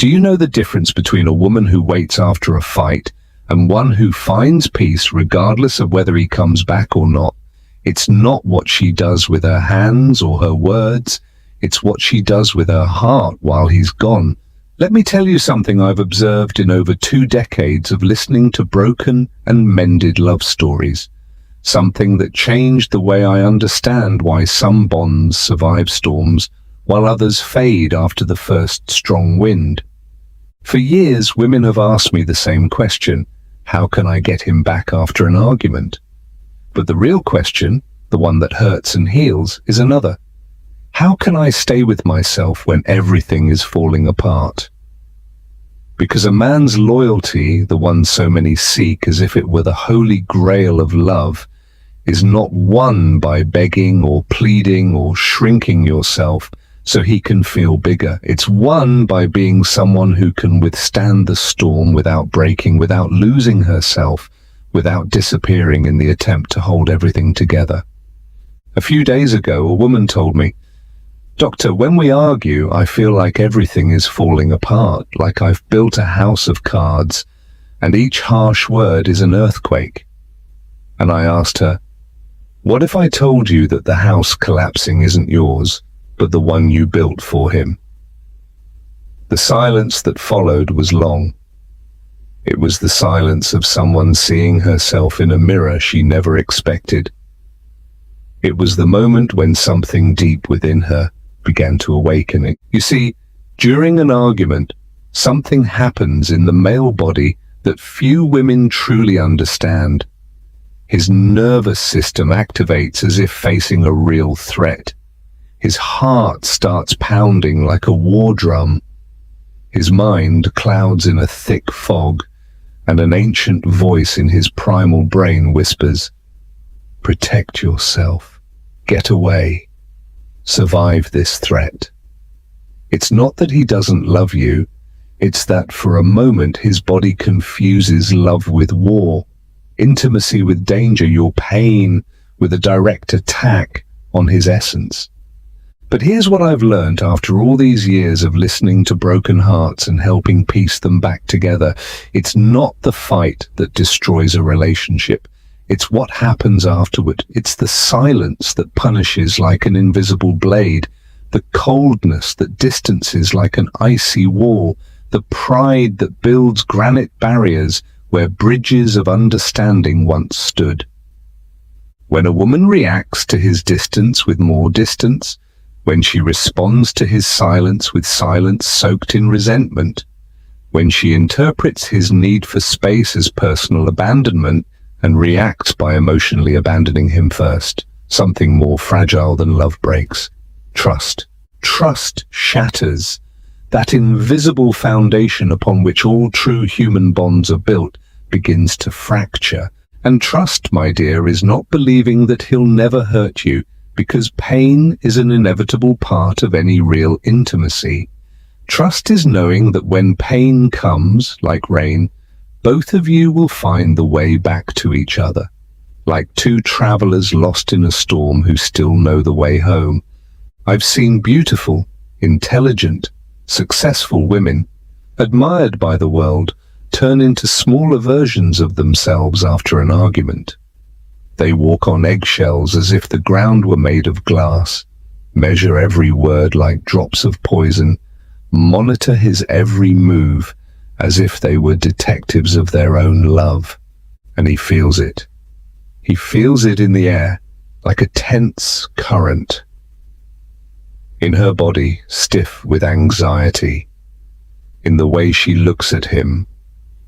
Do you know the difference between a woman who waits after a fight and one who finds peace regardless of whether he comes back or not? It's not what she does with her hands or her words, it's what she does with her heart while he's gone. Let me tell you something I've observed in over 2 decades of listening to broken and mended love stories. Something that changed the way I understand why some bonds survive storms while others fade after the first strong wind. For years, women have asked me the same question: how can I get him back after an argument? But the real question, the one that hurts and heals, is another. How can I stay with myself when everything is falling apart? Because a man's loyalty, the one so many seek as if it were the holy grail of love, is not won by begging or pleading or shrinking yourself so he can feel bigger. It's won by being someone who can withstand the storm without breaking, without losing herself, without disappearing in the attempt to hold everything together. A few days ago, a woman told me, "Doctor, when we argue, I feel like everything is falling apart, like I've built a house of cards, and each harsh word is an earthquake." And I asked her, "What if I told you that the house collapsing isn't yours, but the one you built for him?" The silence that followed was long. It was the silence of someone seeing herself in a mirror she never expected. It was the moment when something deep within her began to awaken. You see, during an argument, something happens in the male body that few women truly understand. His nervous system activates as if facing a real threat. His heart starts pounding like a war drum. His mind clouds in a thick fog, and an ancient voice in his primal brain whispers, "Protect yourself. Get away. Survive this threat." It's not that he doesn't love you, it's that for a moment his body confuses love with war, intimacy with danger, your pain with a direct attack on his essence. But here's what I've learned after all these years of listening to broken hearts and helping piece them back together. It's not the fight that destroys a relationship. It's what happens afterward. It's the silence that punishes like an invisible blade, the coldness that distances like an icy wall, the pride that builds granite barriers where bridges of understanding once stood. When a woman reacts to his distance with more distance, when she responds to his silence with silence soaked in resentment, when she interprets his need for space as personal abandonment and reacts by emotionally abandoning him first, something more fragile than love breaks. Trust. Trust shatters. That invisible foundation upon which all true human bonds are built begins to fracture. And trust, my dear, is not believing that he'll never hurt you, because pain is an inevitable part of any real intimacy. Trust is knowing that when pain comes, like rain, both of you will find the way back to each other, like two travelers lost in a storm who still know the way home. I've seen beautiful, intelligent, successful women, admired by the world, turn into smaller versions of themselves after an argument. They walk on eggshells as if the ground were made of glass, measure every word like drops of poison, monitor his every move as if they were detectives of their own love. And he feels it. He feels it in the air, like a tense current. In her body, stiff with anxiety. In the way she looks at him,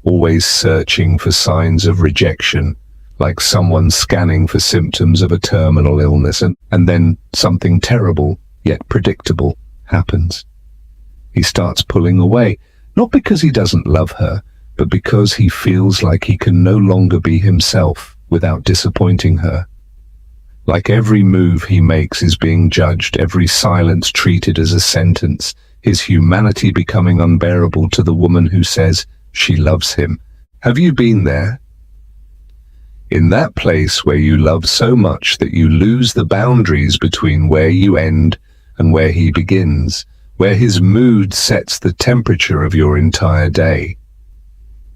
always searching for signs of rejection, like someone scanning for symptoms of a terminal illness, and then something terrible, yet predictable, happens. He starts pulling away, not because he doesn't love her, but because he feels like he can no longer be himself without disappointing her. Like every move he makes is being judged, every silence treated as a sentence, his humanity becoming unbearable to the woman who says she loves him. Have you been there? In that place where you love so much that you lose the boundaries between where you end and where he begins, where his mood sets the temperature of your entire day.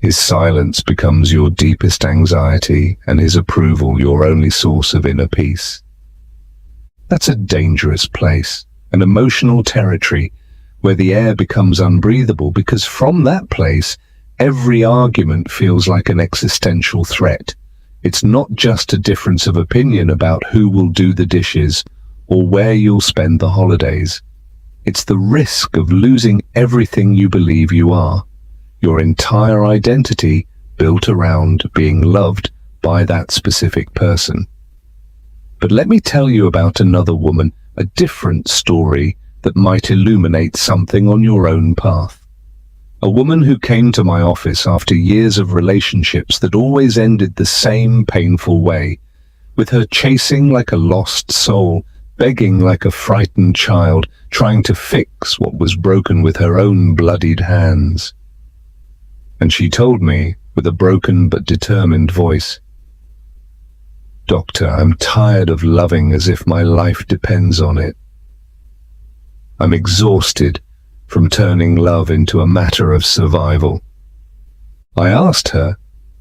His silence becomes your deepest anxiety, and his approval your only source of inner peace. That's a dangerous place, an emotional territory where the air becomes unbreathable, because from that place, every argument feels like an existential threat. It's not just a difference of opinion about who will do the dishes or where you'll spend the holidays. It's the risk of losing everything you believe you are, your entire identity built around being loved by that specific person. But let me tell you about another woman, a different story that might illuminate something on your own path. A woman who came to my office after years of relationships that always ended the same painful way, with her chasing like a lost soul, begging like a frightened child, trying to fix what was broken with her own bloodied hands. And she told me, with a broken but determined voice, "Doctor, I'm tired of loving as if my life depends on it. I'm exhausted from turning love into a matter of survival." I asked her,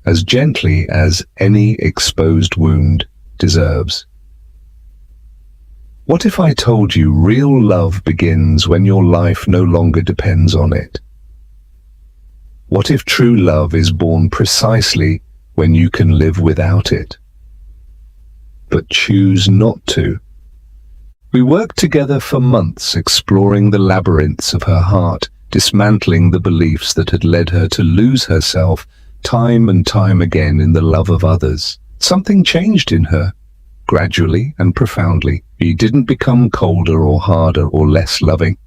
as gently as any exposed wound deserves, "What if I told you real love begins when your life no longer depends on it? What if true love is born precisely when you can live without it, but choose not to?" We worked together for months, exploring the labyrinths of her heart, dismantling the beliefs that had led her to lose herself time and time again in the love of others. Something changed in her, gradually and profoundly. She didn't become colder or harder or less loving.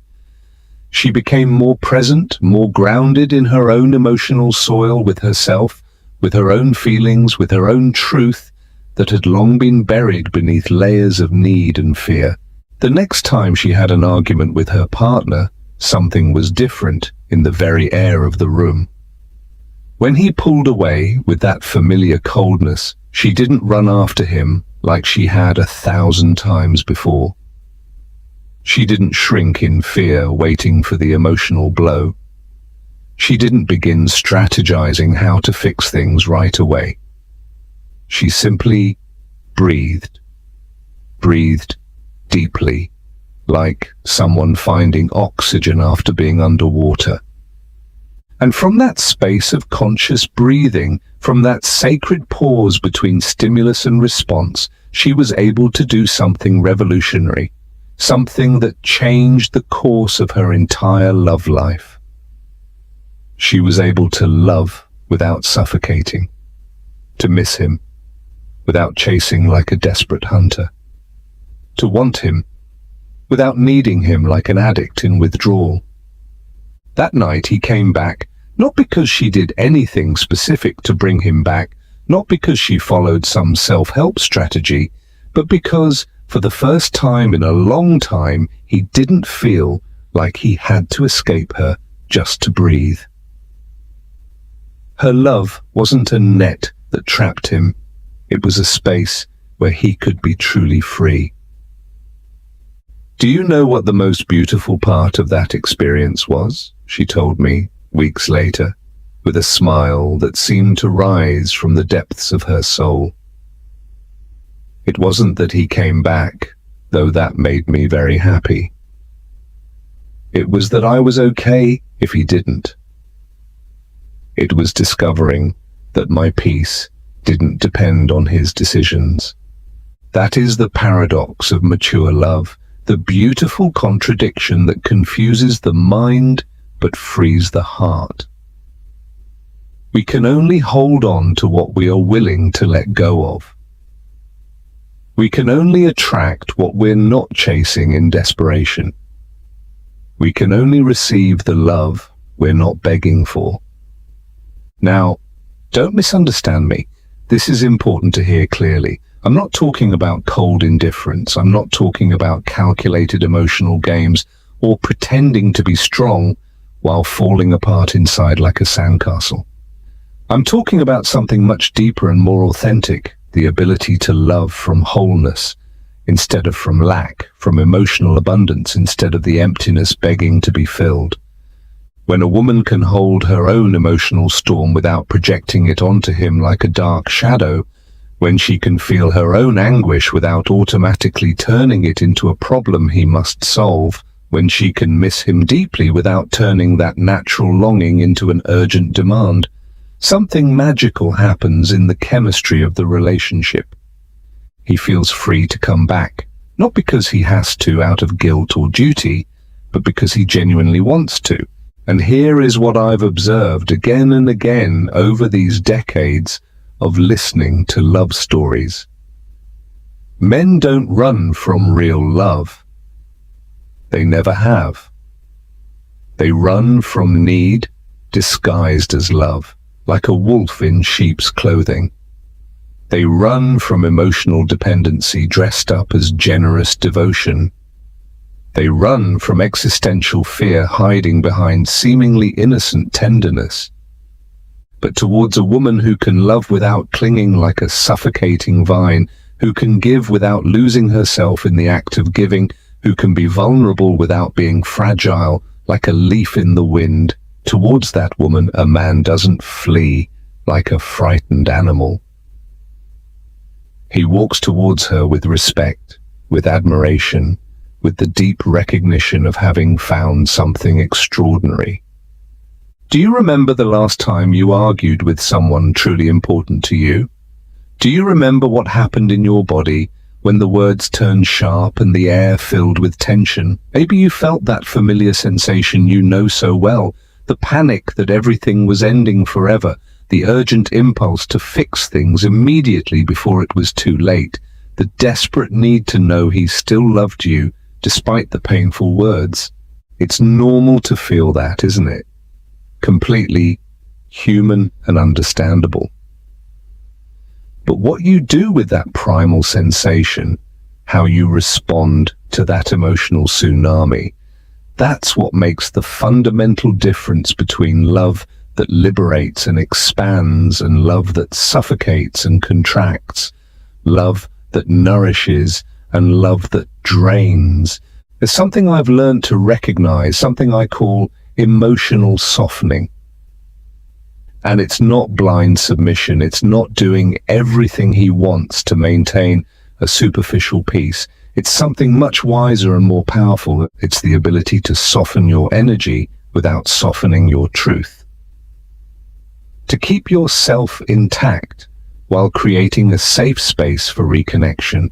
She became more present, more grounded in her own emotional soil, with herself, with her own feelings, with her own truth that had long been buried beneath layers of need and fear. The next time she had an argument with her partner, something was different in the very air of the room. When he pulled away with that familiar coldness, she didn't run after him like she had 1,000 times before. She didn't shrink in fear, waiting for the emotional blow. She didn't begin strategizing how to fix things right away. She simply breathed deeply, like someone finding oxygen after being underwater. And from that space of conscious breathing, from that sacred pause between stimulus and response, she was able to do something revolutionary. Something that changed the course of her entire love life. She was able to love without suffocating, to miss him without chasing like a desperate hunter, to want him without needing him like an addict in withdrawal. That night he came back, not because she did anything specific to bring him back, not because she followed some self-help strategy, but because for the first time in a long time, he didn't feel like he had to escape her just to breathe. Her love wasn't a net that trapped him. It was a space where he could be truly free. "Do you know what the most beautiful part of that experience was?" she told me weeks later, with a smile that seemed to rise from the depths of her soul. "It wasn't that he came back, though that made me very happy. It was that I was okay if he didn't. It was discovering that my peace didn't depend on his decisions. That is the paradox of mature love, the beautiful contradiction that confuses the mind but frees the heart. We can only hold on to what we are willing to let go of. We can only attract what we're not chasing in desperation. We can only receive the love we're not begging for. Now, don't misunderstand me. This is important to hear clearly. I'm not talking about cold indifference. I'm not talking about calculated emotional games or pretending to be strong while falling apart inside like a sandcastle. I'm talking about something much deeper and more authentic, the ability to love from wholeness, instead of from lack, from emotional abundance instead of the emptiness begging to be filled. When a woman can hold her own emotional storm without projecting it onto him like a dark shadow, when she can feel her own anguish without automatically turning it into a problem he must solve, when she can miss him deeply without turning that natural longing into an urgent demand, something magical happens in the chemistry of the relationship. He feels free to come back, not because he has to out of guilt or duty, but because he genuinely wants to. And here is what I've observed again and again over these decades of listening to love stories. Men don't run from real love. They never have. They run from need disguised as love, like a wolf in sheep's clothing. They run from emotional dependency dressed up as generous devotion. They run from existential fear hiding behind seemingly innocent tenderness. But towards a woman who can love without clinging like a suffocating vine, who can give without losing herself in the act of giving, who can be vulnerable without being fragile like a leaf in the wind, towards that woman a man doesn't flee like a frightened animal. He walks towards her with respect, with admiration, with the deep recognition of having found something extraordinary. Do you remember the last time you argued with someone truly important to you? Do you remember what happened in your body when the words turned sharp and the air filled with tension? Maybe you felt that familiar sensation you know so well, the panic that everything was ending forever, the urgent impulse to fix things immediately before it was too late, the desperate need to know he still loved you despite the painful words. It's normal to feel that, isn't it? Completely human and understandable. But what you do with that primal sensation, how you respond to that emotional tsunami, that's what makes the fundamental difference between love that liberates and expands and love that suffocates and contracts, love that nourishes and love that drains. There's something I've learned to recognize, something I call emotional softening. And it's not blind submission. It's not doing everything he wants to maintain a superficial peace. It's something much wiser and more powerful. It's the ability to soften your energy without softening your truth. To keep yourself intact while creating a safe space for reconnection.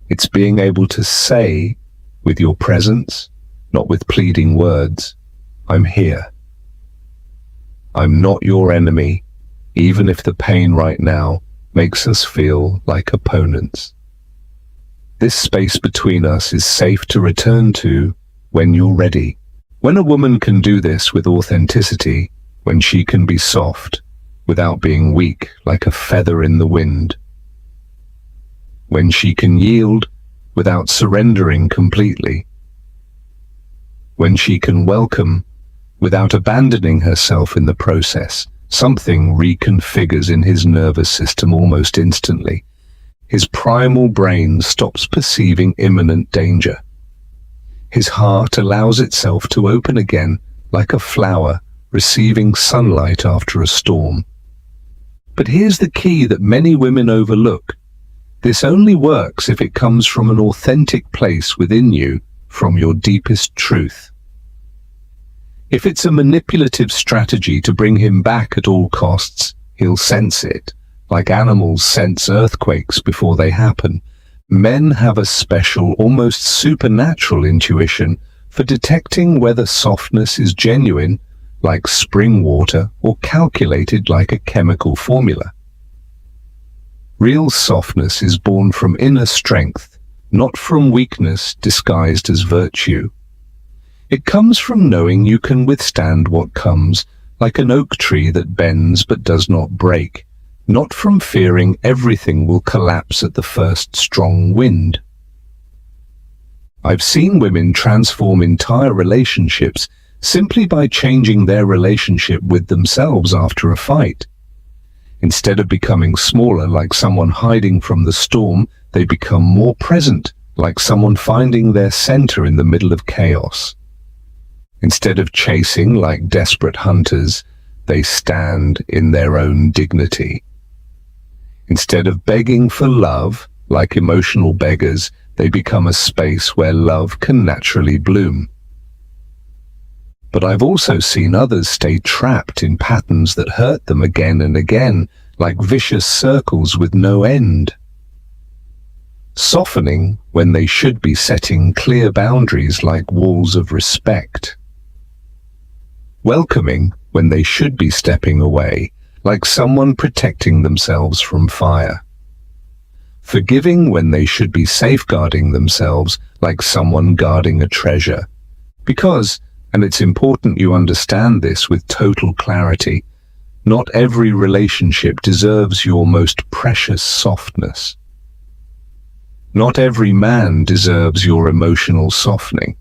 It's being able to say with your presence, not with pleading words, I'm here. I'm not your enemy, even if the pain right now makes us feel like opponents. This space between us is safe to return to when you're ready. When a woman can do this with authenticity, when she can be soft without being weak like a feather in the wind, when she can yield without surrendering completely, when she can welcome without abandoning herself in the process, something reconfigures in his nervous system almost instantly. His primal brain stops perceiving imminent danger. His heart allows itself to open again like a flower receiving sunlight after a storm. But here's the key that many women overlook. This only works if it comes from an authentic place within you, from your deepest truth. If it's a manipulative strategy to bring him back at all costs, he'll sense it, like animals sense earthquakes before they happen. Men have a special, almost supernatural intuition for detecting whether softness is genuine, like spring water, or calculated like a chemical formula. Real softness is born from inner strength, not from weakness disguised as virtue. It comes from knowing you can withstand what comes, like an oak tree that bends but does not break, not from fearing everything will collapse at the first strong wind. I've seen women transform entire relationships simply by changing their relationship with themselves after a fight. Instead of becoming smaller like someone hiding from the storm, they become more present, like someone finding their center in the middle of chaos. Instead of chasing like desperate hunters, they stand in their own dignity. Instead of begging for love, like emotional beggars, they become a space where love can naturally bloom. But I've also seen others stay trapped in patterns that hurt them again and again, like vicious circles with no end. Softening when they should be setting clear boundaries like walls of respect. Welcoming when they should be stepping away, like someone protecting themselves from fire. Forgiving when they should be safeguarding themselves, like someone guarding a treasure. Because, and it's important you understand this with total clarity, not every relationship deserves your most precious softness. Not every man deserves your emotional softening.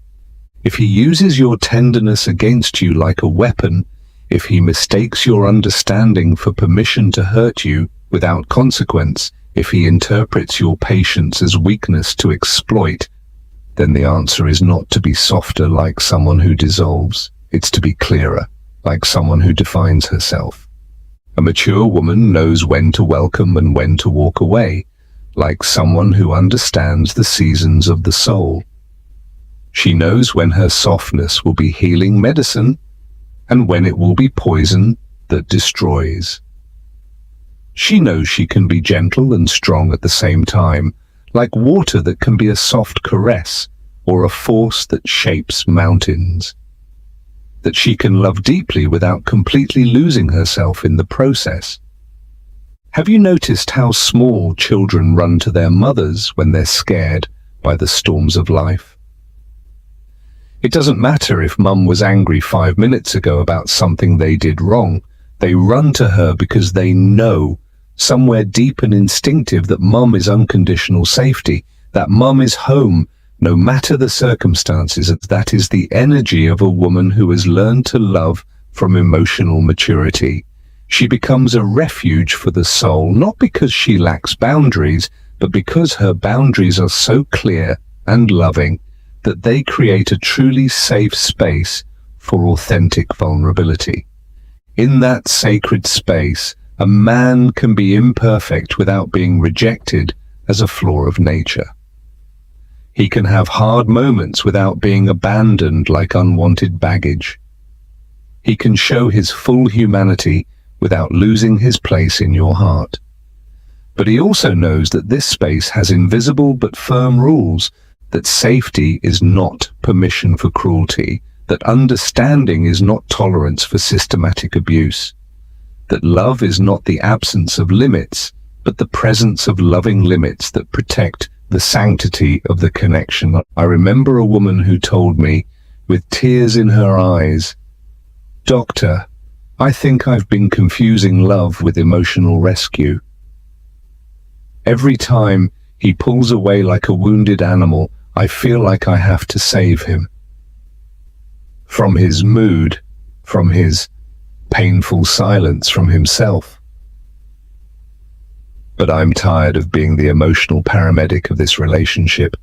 If he uses your tenderness against you like a weapon, if he mistakes your understanding for permission to hurt you without consequence, if he interprets your patience as weakness to exploit, then the answer is not to be softer like someone who dissolves. It's to be clearer, like someone who defines herself. A mature woman knows when to welcome and when to walk away, like someone who understands the seasons of the soul. She knows when her softness will be healing medicine and when it will be poison that destroys. She knows she can be gentle and strong at the same time, like water that can be a soft caress or a force that shapes mountains. That she can love deeply without completely losing herself in the process. Have you noticed how small children run to their mothers when they're scared by the storms of life? It doesn't matter if mum was angry 5 minutes ago about something they did wrong. They run to her because they know, somewhere deep and instinctive, that mum is unconditional safety, that mum is home, no matter the circumstances. That is the energy of a woman who has learned to love from emotional maturity. She becomes a refuge for the soul, not because she lacks boundaries, but because her boundaries are so clear and loving that they create a truly safe space for authentic vulnerability. In that sacred space, a man can be imperfect without being rejected as a flaw of nature. He can have hard moments without being abandoned like unwanted baggage. He can show his full humanity without losing his place in your heart. But he also knows that this space has invisible but firm rules, that safety is not permission for cruelty, that understanding is not tolerance for systematic abuse, that love is not the absence of limits, but the presence of loving limits that protect the sanctity of the connection. I remember a woman who told me, with tears in her eyes, "Doctor, I think I've been confusing love with emotional rescue. Every time he pulls away like a wounded animal, I feel like I have to save him. From his mood, from his painful silence, from himself. But I'm tired of being the emotional paramedic of this relationship,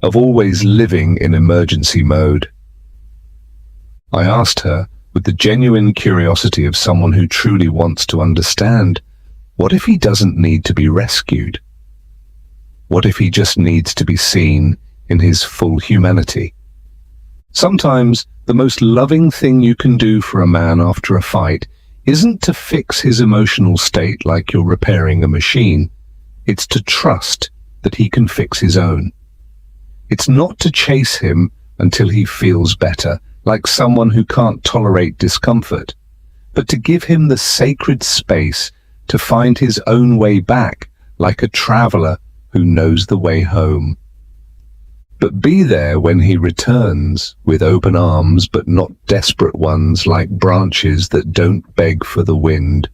of always living in emergency mode." I asked her, with the genuine curiosity of someone who truly wants to understand, what if he doesn't need to be rescued? What if he just needs to be seen in his full humanity? Sometimes the most loving thing you can do for a man after a fight isn't to fix his emotional state like you're repairing a machine. It's to trust that he can fix his own. It's not to chase him until he feels better, like someone who can't tolerate discomfort, but to give him the sacred space to find his own way back, like a traveler who knows the way home. But be there when he returns, with open arms but not desperate ones, like branches that don't beg for the wind.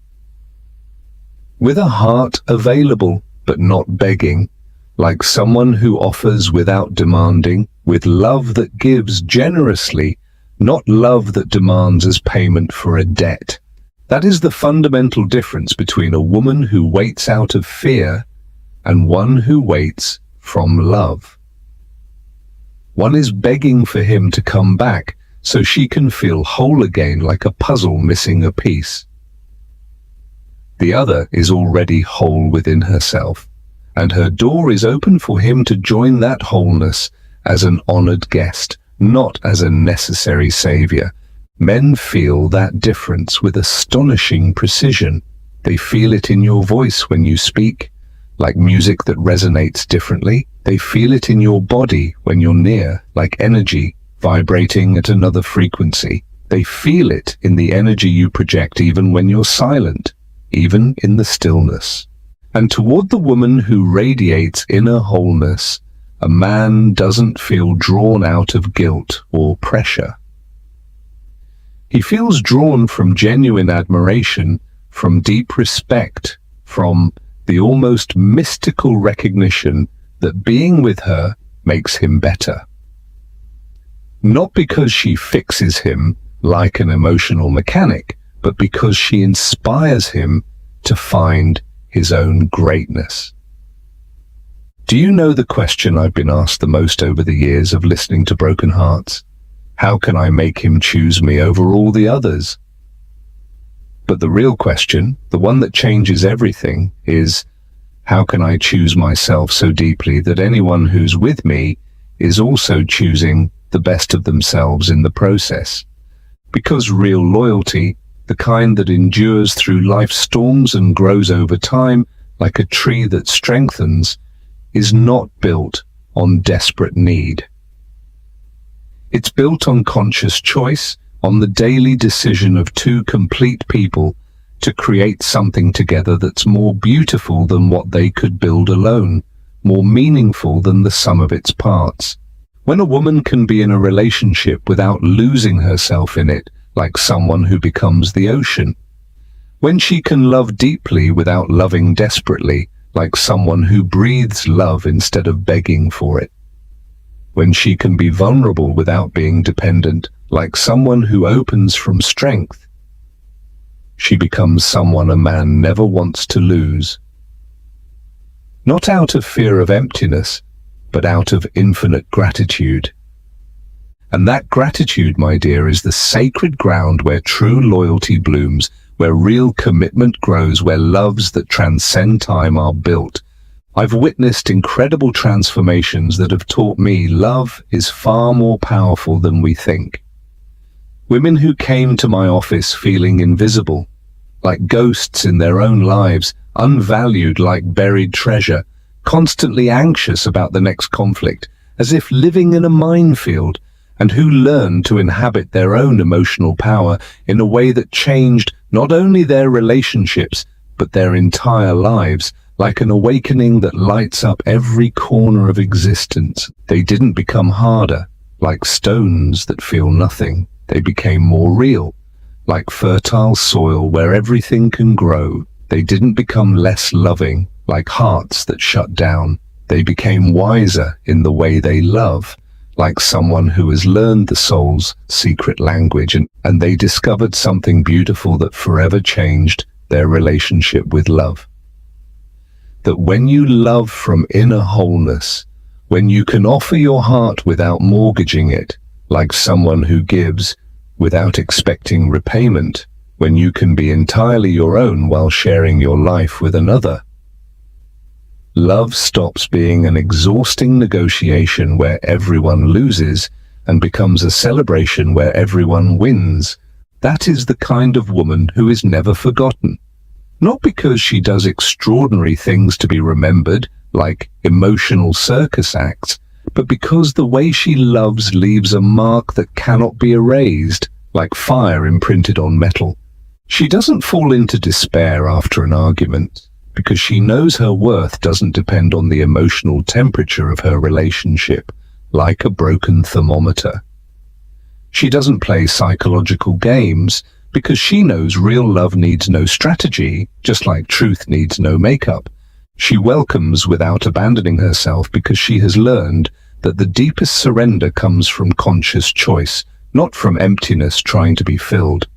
With a heart available but not begging, like someone who offers without demanding, with love that gives generously, not love that demands as payment for a debt. That is the fundamental difference between a woman who waits out of fear and one who waits from love. One is begging for him to come back so she can feel whole again, like a puzzle missing a piece. The other is already whole within herself, and her door is open for him to join that wholeness as an honored guest, not as a necessary savior. Men feel that difference with astonishing precision. They feel it in your voice when you speak, like music that resonates differently. They feel it in your body when you're near, like energy vibrating at another frequency. They feel it in the energy you project even when you're silent, even in the stillness. And toward the woman who radiates inner wholeness, a man doesn't feel drawn out of guilt or pressure. He feels drawn from genuine admiration, from deep respect, from the almost mystical recognition that being with her makes him better. Not because she fixes him like an emotional mechanic, but because she inspires him to find his own greatness. Do you know the question I've been asked the most over the years of listening to Broken Hearts? How can I make him choose me over all the others? But the real question, the one that changes everything, is how can I choose myself so deeply that anyone who's with me is also choosing the best of themselves in the process? Because real loyalty, the kind that endures through life's storms and grows over time like a tree that strengthens, is not built on desperate need. It's built on conscious choice, on the daily decision of two complete people to create something together that's more beautiful than what they could build alone, more meaningful than the sum of its parts. When a woman can be in a relationship without losing herself in it, like someone who becomes the ocean. When she can love deeply without loving desperately, like someone who breathes love instead of begging for it. When she can be vulnerable without being dependent, like someone who opens from strength. She becomes someone a man never wants to lose. Not out of fear of emptiness, but out of infinite gratitude. And that gratitude, my dear, is the sacred ground where true loyalty blooms, where real commitment grows, where loves that transcend time are built. I've witnessed incredible transformations that have taught me love is far more powerful than we think. Women who came to my office feeling invisible, like ghosts in their own lives, unvalued like buried treasure, constantly anxious about the next conflict, as if living in a minefield, and who learned to inhabit their own emotional power in a way that changed not only their relationships, but their entire lives, like an awakening that lights up every corner of existence. They didn't become harder, like stones that feel nothing. They became more real, like fertile soil where everything can grow. They didn't become less loving, like hearts that shut down. They became wiser in the way they love, like someone who has learned the soul's secret language, and they discovered something beautiful that forever changed their relationship with love. That when you love from inner wholeness, when you can offer your heart without mortgaging it, like someone who gives without expecting repayment, when you can be entirely your own while sharing your life with another, love stops being an exhausting negotiation where everyone loses and becomes a celebration where everyone wins. That is the kind of woman who is never forgotten. Not because she does extraordinary things to be remembered, like emotional circus acts, but because the way she loves leaves a mark that cannot be erased, like fire imprinted on metal. She doesn't fall into despair after an argument, because she knows her worth doesn't depend on the emotional temperature of her relationship, like a broken thermometer. She doesn't play psychological games, because she knows real love needs no strategy, just like truth needs no makeup. She welcomes without abandoning herself because she has learned that the deepest surrender comes from conscious choice, not from emptiness trying to be filled.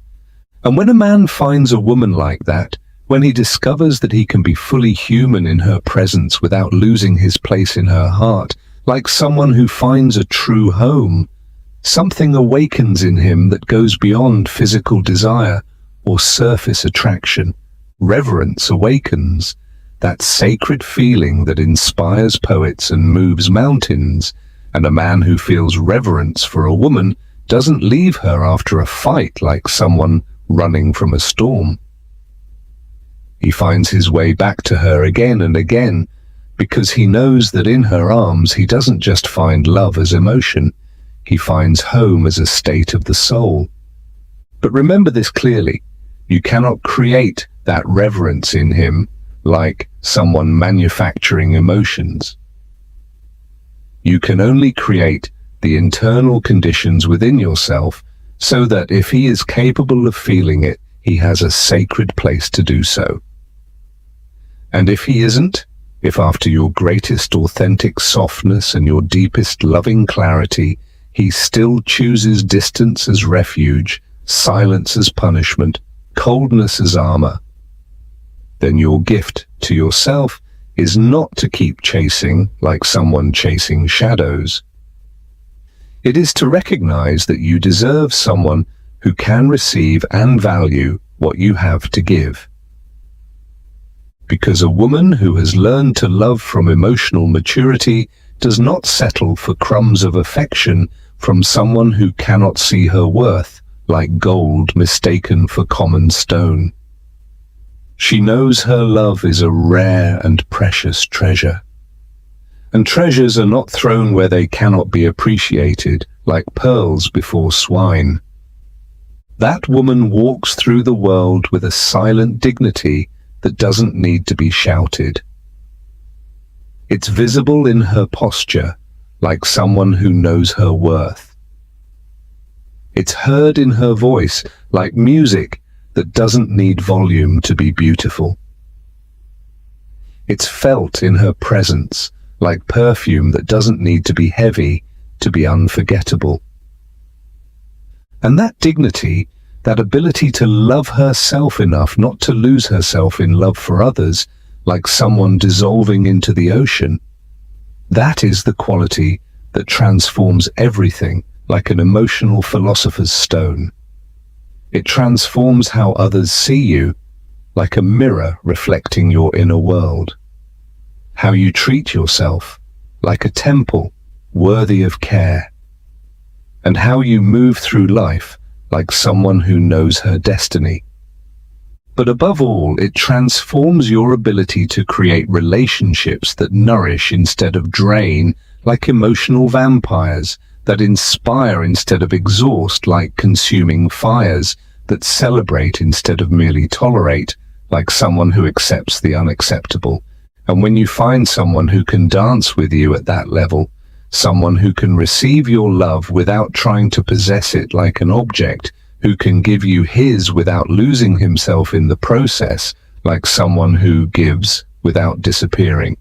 And when a man finds a woman like that, when he discovers that he can be fully human in her presence without losing his place in her heart, like someone who finds a true home, something awakens in him that goes beyond physical desire or surface attraction. Reverence awakens, that sacred feeling that inspires poets and moves mountains, and a man who feels reverence for a woman doesn't leave her after a fight like someone running from a storm. He finds his way back to her again and again, because he knows that in her arms he doesn't just find love as emotion, he finds home as a state of the soul. But remember this clearly, you cannot create that reverence in him like someone manufacturing emotions. You can only create the internal conditions within yourself so that if he is capable of feeling it, he has a sacred place to do so. And if he isn't, if after your greatest authentic softness and your deepest loving clarity, he still chooses distance as refuge, silence as punishment, coldness as armor, then your gift to yourself is not to keep chasing like someone chasing shadows. It is to recognize that you deserve someone who can receive and value what you have to give. Because a woman who has learned to love from emotional maturity does not settle for crumbs of affection from someone who cannot see her worth, like gold mistaken for common stone. She knows her love is a rare and precious treasure. And treasures are not thrown where they cannot be appreciated, like pearls before swine. That woman walks through the world with a silent dignity that doesn't need to be shouted. It's visible in her posture, like someone who knows her worth. It's heard in her voice, like music that doesn't need volume to be beautiful. It's felt in her presence, like perfume that doesn't need to be heavy to be unforgettable. And that dignity, that ability to love herself enough not to lose herself in love for others, like someone dissolving into the ocean, that is the quality that transforms everything like an emotional philosopher's stone. It transforms how others see you, like a mirror reflecting your inner world. How you treat yourself, like a temple worthy of care. And how you move through life, like someone who knows her destiny. But above all, it transforms your ability to create relationships that nourish instead of drain, like emotional vampires, that inspire instead of exhaust, like consuming fires, that celebrate instead of merely tolerate, like someone who accepts the unacceptable. And when you find someone who can dance with you at that level, someone who can receive your love without trying to possess it like an object, who can give you his without losing himself in the process, like someone who gives without disappearing,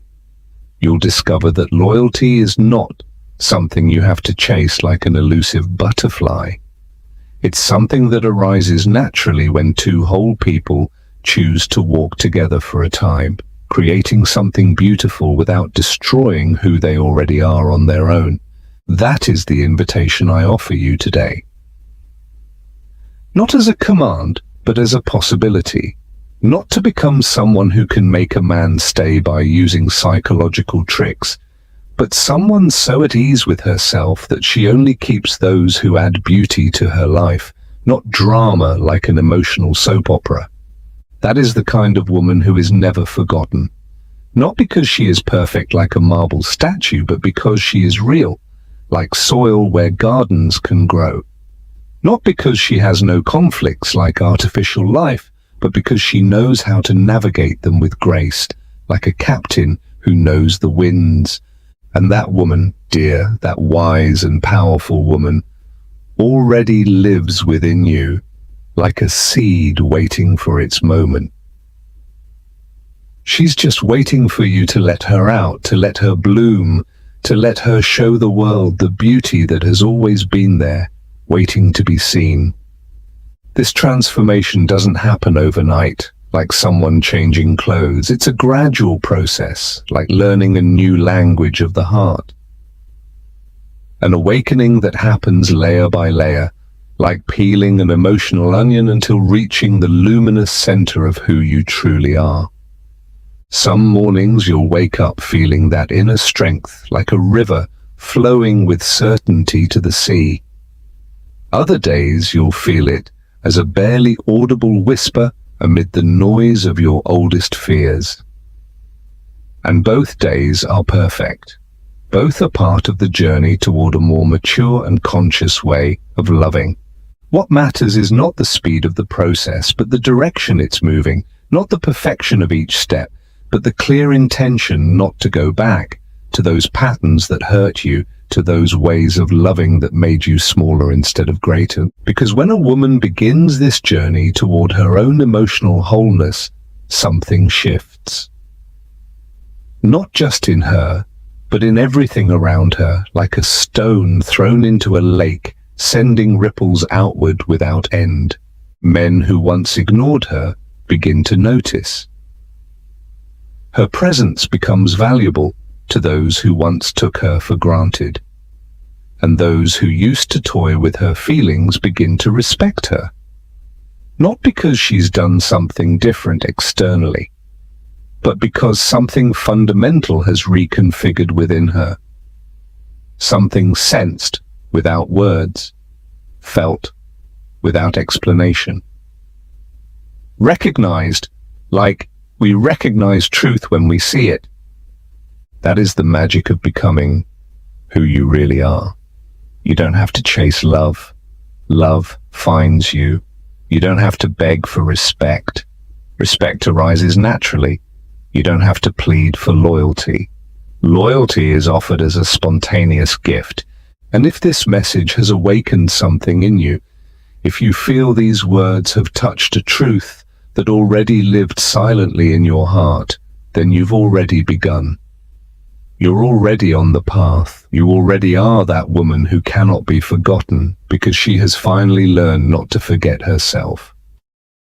you'll discover that loyalty is not something you have to chase like an elusive butterfly. It's something that arises naturally when two whole people choose to walk together for a time, creating something beautiful without destroying who they already are on their own. That is the invitation I offer you today. Not as a command, but as a possibility. Not to become someone who can make a man stay by using psychological tricks, but someone so at ease with herself that she only keeps those who add beauty to her life, not drama like an emotional soap opera. That is the kind of woman who is never forgotten. Not because she is perfect like a marble statue, but because she is real, like soil where gardens can grow. Not because she has no conflicts like artificial life, but because she knows how to navigate them with grace, like a captain who knows the winds. And that woman, dear, that wise and powerful woman, already lives within you, like a seed waiting for its moment. She's just waiting for you to let her out, to let her bloom, to let her show the world the beauty that has always been there, waiting to be seen. This transformation doesn't happen overnight, like someone changing clothes. It's a gradual process, like learning a new language of the heart. An awakening that happens layer by layer, like peeling an emotional onion until reaching the luminous center of who you truly are. Some mornings you'll wake up feeling that inner strength, like a river flowing with certainty to the sea. Other days you'll feel it as a barely audible whisper amid the noise of your oldest fears. And both days are perfect. Both are part of the journey toward a more mature and conscious way of loving. What matters is not the speed of the process, but the direction it's moving, not the perfection of each step, but the clear intention not to go back to those patterns that hurt you, to those ways of loving that made you smaller instead of greater. Because when a woman begins this journey toward her own emotional wholeness, something shifts. Not just in her, but in everything around her, like a stone thrown into a lake, sending ripples outward without end. Men who once ignored her begin to notice. Her presence becomes valuable to those who once took her for granted. And those who used to toy with her feelings begin to respect her. Not because she's done something different externally, but because something fundamental has reconfigured within her. Something sensed without words, felt without explanation. Recognized like we recognize truth when we see it. That is the magic of becoming who you really are. You don't have to chase love. Love finds you. You don't have to beg for respect. Respect arises naturally. You don't have to plead for loyalty. Loyalty is offered as a spontaneous gift. And if this message has awakened something in you, if you feel these words have touched a truth that already lived silently in your heart, then you've already begun. You're already on the path. You already are that woman who cannot be forgotten because she has finally learned not to forget herself.